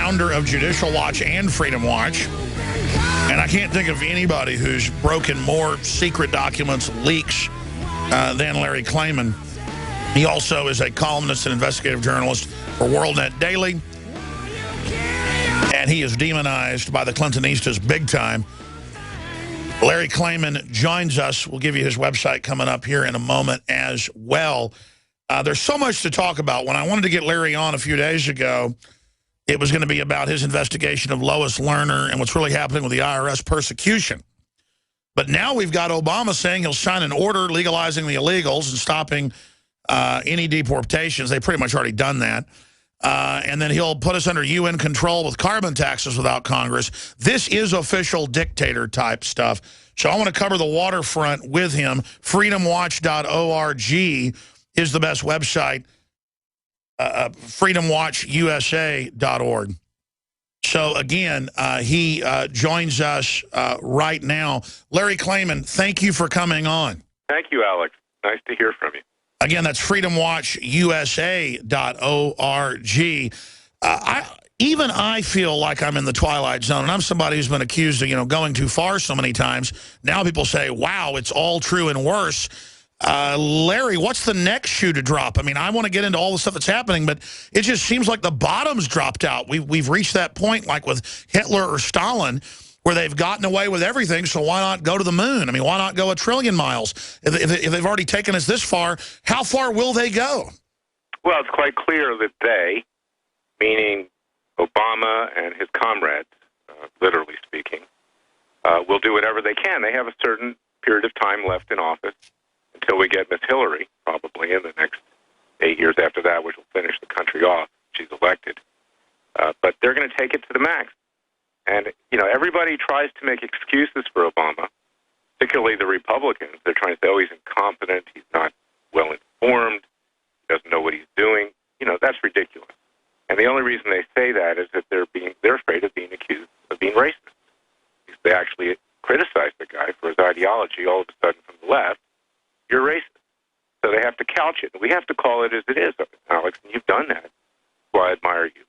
founder of Judicial Watch and Freedom Watch. And I can't think of anybody who's broken more secret documents, leaks, than Larry Klayman. He also is a columnist and investigative journalist for WorldNet Daily. And he is demonized by the Clintonistas big time. Larry Klayman joins us. We'll give you his website coming up here in a moment as well. There's so much to talk about. When I wanted to get Larry on a few days ago, it was going to be about his investigation of Lois Lerner and what's really happening with the IRS persecution. But now we've got Obama saying he'll sign an order legalizing the illegals and stopping any deportations. They've pretty much already done that. And then he'll put us under UN control with carbon taxes without Congress. This is official dictator type stuff. So I want to cover the waterfront with him. freedomwatch.org is the best website. freedomwatchusa.org. So again, he joins us right now. Larry Klayman, thank you for coming on. Thank you, Alex. Nice to hear from you. Again, that's freedomwatchusa.org. Even I feel like I'm in the twilight zone, and I'm somebody who's been accused of, going too far so many times. Now people say, wow, it's all true and worse. Larry, what's the next shoe to drop? I mean, I want to get into all the stuff that's happening, but it just seems like the bottom's dropped out. We've reached that point, like with Hitler or Stalin, where they've gotten away with everything, so why not go to the moon? I mean, why not go 1 trillion miles? If they've already taken us this far, how far will they go? Well, it's quite clear that they, meaning Obama and his comrades, literally speaking, will do whatever they can. They have a certain period of time left in office until we get Miss Hillary, probably in the next 8 years after that, which will finish the country off. She's elected. But they're going to take it to the max. And, everybody tries to make excuses for Obama, particularly the Republicans. They're trying to say, oh, he's incompetent, he's not well-informed, he doesn't know what he's doing. That's ridiculous. And the only reason they say that is that they're afraid of being accused of being racist. They actually criticize the guy for his ideology. All of a sudden, from the left, you're racist. So they have to couch it. We have to call it as it is, Alex, and you've done that. Well, I admire you.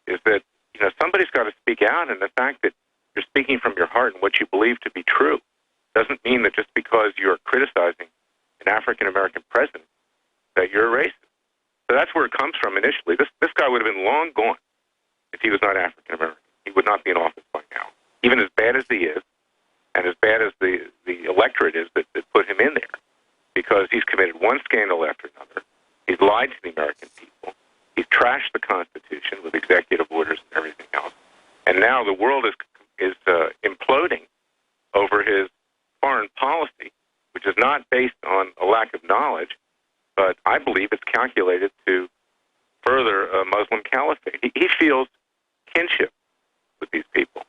Is that, somebody's got to speak out, and the fact that you're speaking from your heart and what you believe to be true doesn't mean that just because you're criticizing an African-American president that you're a racist. So that's where it comes from initially. This guy would have been long gone if he was not African-American. He would not be in office by now. Even as bad as he is, and as bad as the electorate is that put him in there, because he's committed one scandal after another. He's lied to the American people. He's trashed the Constitution with executive orders and everything else. And now the world is imploding over his foreign policy, which is not based on a lack of knowledge, but I believe it's calculated to further a Muslim caliphate. He feels kinship with these people.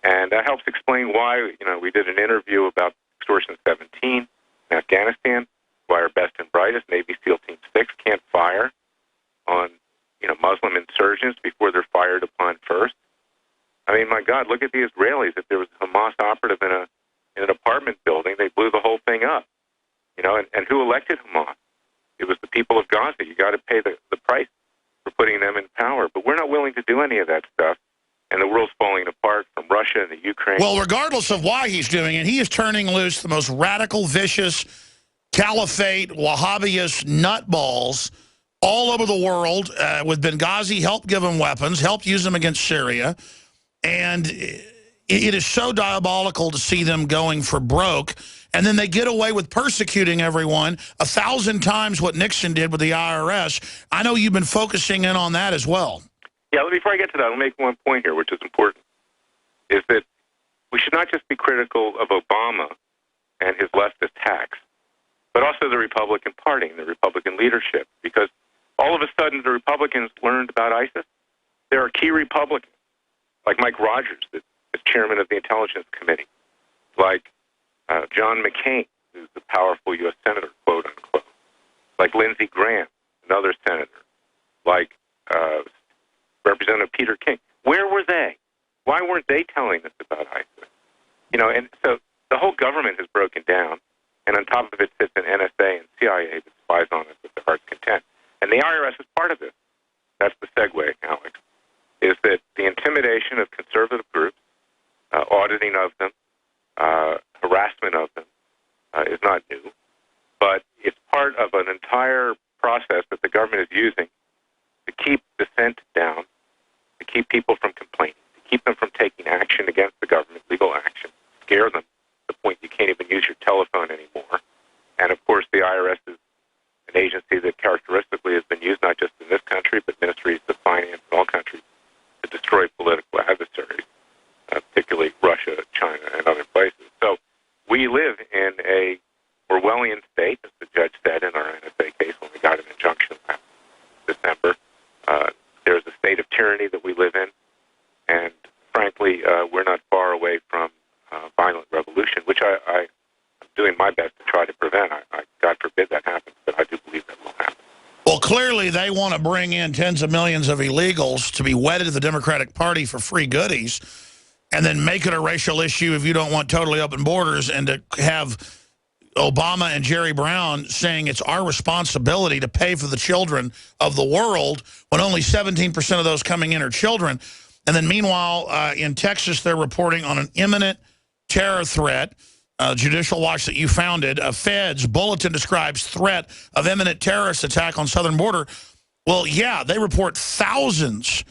And that helps explain why, we did an interview about Extortion 17 in Afghanistan, why our best and brightest, Navy SEAL Team 6, can't fire on, Muslim insurgents before they're fired upon first. I mean, my God, look at the Israelis. If there was a Hamas operative in an apartment building, they blew the whole thing up. And who elected Hamas? It was the people of Gaza. You got to pay the price for putting them in power. But we're not willing to do any of that stuff. And the world's falling apart from Russia and the Ukraine. Well, regardless of why he's doing it, he is turning loose the most radical, vicious, caliphate, Wahhabist nutballs all over the world. With Benghazi, helped give them weapons, helped use them against Syria. And it is so diabolical to see them going for broke. And then they get away with persecuting everyone 1,000 times what Nixon did with the IRS. I know you've been focusing in on that as well. Yeah, before I get to that, I'll make one point here, which is important, is that we should not just be critical of Obama and his leftist hacks, but also the Republican Party and the Republican leadership, because all of a sudden the Republicans learned about ISIS. There are key Republicans, like Mike Rogers, that is chairman of the Intelligence Committee, like John McCain, who's the powerful U.S. senator, quote unquote, like Lindsey Graham, another senator, like Representative Peter King. Where were they? Why weren't they telling us about ISIS? And so the whole government has broken down, and on top of it sits an NSA and CIA that spies on us with their heart's content. And the IRS is part of this. That's the segue, Alex, is that the intimidation of conservative groups, auditing of them, harassment of them is not new, but it's part of an entire process that the government is using to keep dissent down, to keep people from complaining, to keep them from taking action against the government, legal action, scare them to the point you can't even use your telephone anymore. And, of course, the IRS is an agency that characteristically has been used not just in this country, but ministries of finance in all countries to destroy political adversaries, particularly Russia, China, and other places. So we live in a Orwellian state, as the judge said in our NSA case when we got an injunction last December. There's a state of tyranny that we live in, and frankly, we're not far away from violent revolution, which I'm doing my best to try to prevent. God forbid that happens, but I do believe that will happen. Well, clearly they want to bring in tens of millions of illegals to be wedded to the Democratic Party for free goodies and then make it a racial issue if you don't want totally open borders, and to have Obama and Jerry Brown saying it's our responsibility to pay for the children of the world when only 17% of those coming in are children. And then meanwhile, in Texas, they're reporting on an imminent terror threat. Judicial Watch that you founded, a Fed's bulletin describes threat of imminent terrorist attack on southern border. Well, yeah, they report thousands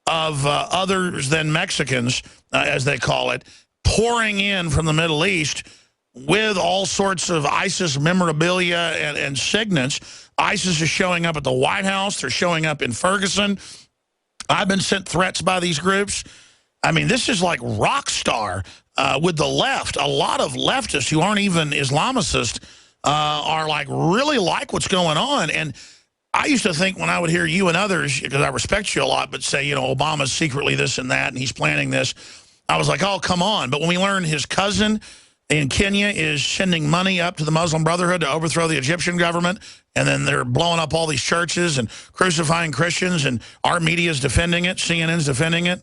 of others than Mexicans, as they call it, pouring in from the Middle East with all sorts of ISIS memorabilia and signets. ISIS is showing up at the White House. They're showing up in Ferguson. I've been sent threats by these groups. I mean, this is like rock star with the left. A lot of leftists who aren't even Islamicists are really like what's going on. And I used to think when I would hear you and others, because I respect you a lot, but say, you know, Obama's secretly this and that, and he's planning this, I was like, oh, come on. But when we learned his cousin in Kenya is sending money up to the Muslim Brotherhood to overthrow the Egyptian government, and then they're blowing up all these churches and crucifying Christians, and our media's defending it, CNN's defending it.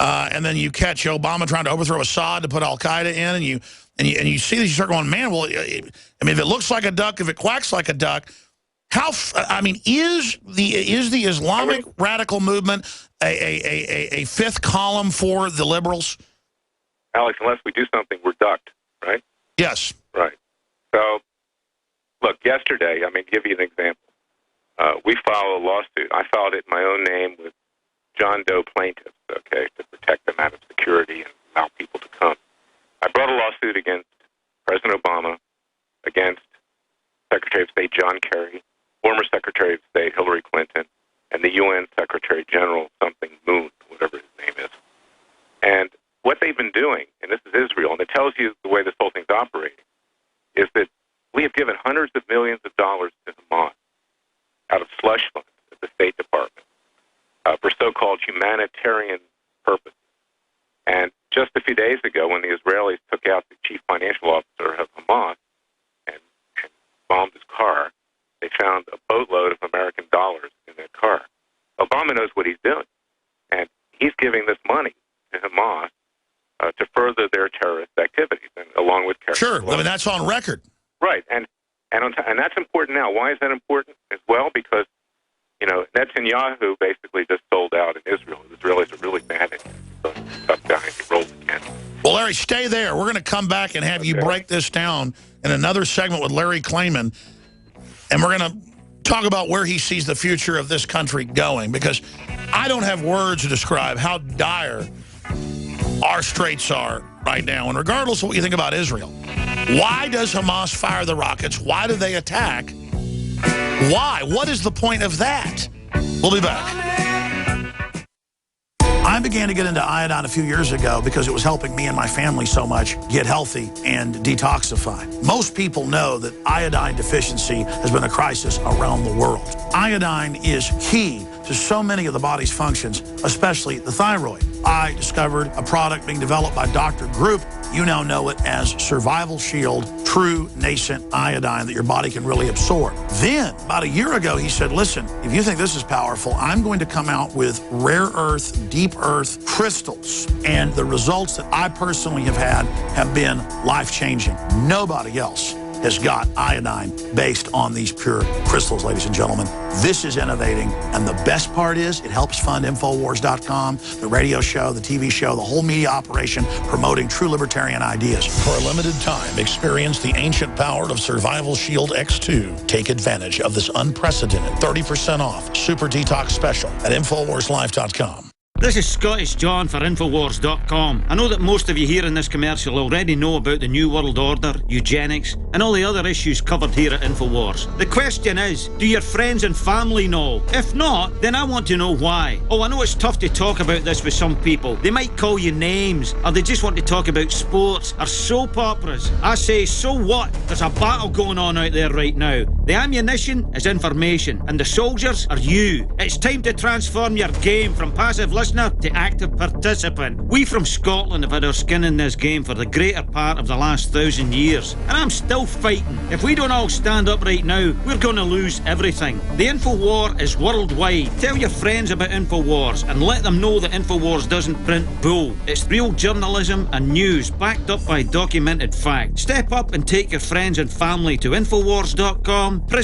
And then you catch Obama trying to overthrow Assad to put Al-Qaeda in, and you see this, you start going, man, well, I mean, if it looks like a duck, if it quacks like a duck, I mean, is the Islamic radical movement a fifth column for the liberals? Alex, unless we do something, we're ducked, right? Yes. Right. So, look, yesterday, I mean, give you an example. We filed a lawsuit. I filed it in my own name with John Doe plaintiffs, okay, to protect them out of security and allow people to come. I brought a lawsuit against President Obama, against Secretary of State John Kerry, former Secretary of State Hillary Clinton, and the UN Secretary General something Moon, whatever his name is. And what they've been doing, and this is Israel, and it tells you the way this whole thing's operating, is that we have given hundreds of millions of dollars to Hamas out of slush funds at the State Department for so-called humanitarian purposes. And just a few days ago, when the Israelis took out the chief financial officer of Hamas and bombed his car, they found a boatload of American dollars in that car. Obama knows what he's doing, and he's giving this money to Hamas to further their terrorist activities, and along with terrorists. Sure, I mean, that's on record. Right, and that's important now. Why is that important as well? Because, you know, Netanyahu basically just sold out in Israel. The Israelis are really mad at him. So tough guy, and he rolled again. Well, Larry, stay there. We're going to come back and have you break this down in another segment with Larry Klayman, and we're going to talk about where he sees the future of this country going, because I don't have words to describe how dire our straits are right now. And regardless of what you think about Israel, why does Hamas fire the rockets? Why do they attack? Why? What is the point of that? We'll be back. I began to get into iodine a few years ago because it was helping me and my family so much get healthy and detoxify. Most people know that iodine deficiency has been a crisis around the world. Iodine is key to so many of the body's functions, especially the thyroid. I discovered a product being developed by Dr. Group. You now know it as Survival Shield, true nascent iodine that your body can really absorb. Then, about a year ago, he said, listen, if you think this is powerful, I'm going to come out with rare earth, deep earth crystals. And the results that I personally have had have been life-changing. Nobody else has got iodine based on these pure crystals, ladies and gentlemen. This is innovating, and the best part is it helps fund Infowars.com, the radio show, the TV show, the whole media operation promoting true libertarian ideas. For a limited time, experience the ancient power of Survival Shield X2. Take advantage of this unprecedented 30% off Super Detox special at InfoWarsLife.com. This is Scottish John for Infowars.com. I know that most of you here in this commercial already know about the New World Order, eugenics, and all the other issues covered here at Infowars. The question is, do your friends and family know? If not, then I want to know why. Oh, I know it's tough to talk about this with some people. They might call you names, or they just want to talk about sports or soap operas. I say, so what? There's a battle going on out there right now. The ammunition is information, and the soldiers are you. It's time to transform your game from passive listener to active participant. We from Scotland have had our skin in this game for the greater part of the last 1,000 years, and I'm still fighting. If we don't all stand up right now, we're going to lose everything. The InfoWar is worldwide. Tell your friends about InfoWars and let them know that InfoWars doesn't print bull. It's real journalism and news backed up by documented fact. Step up and take your friends and family to Infowars.com, prison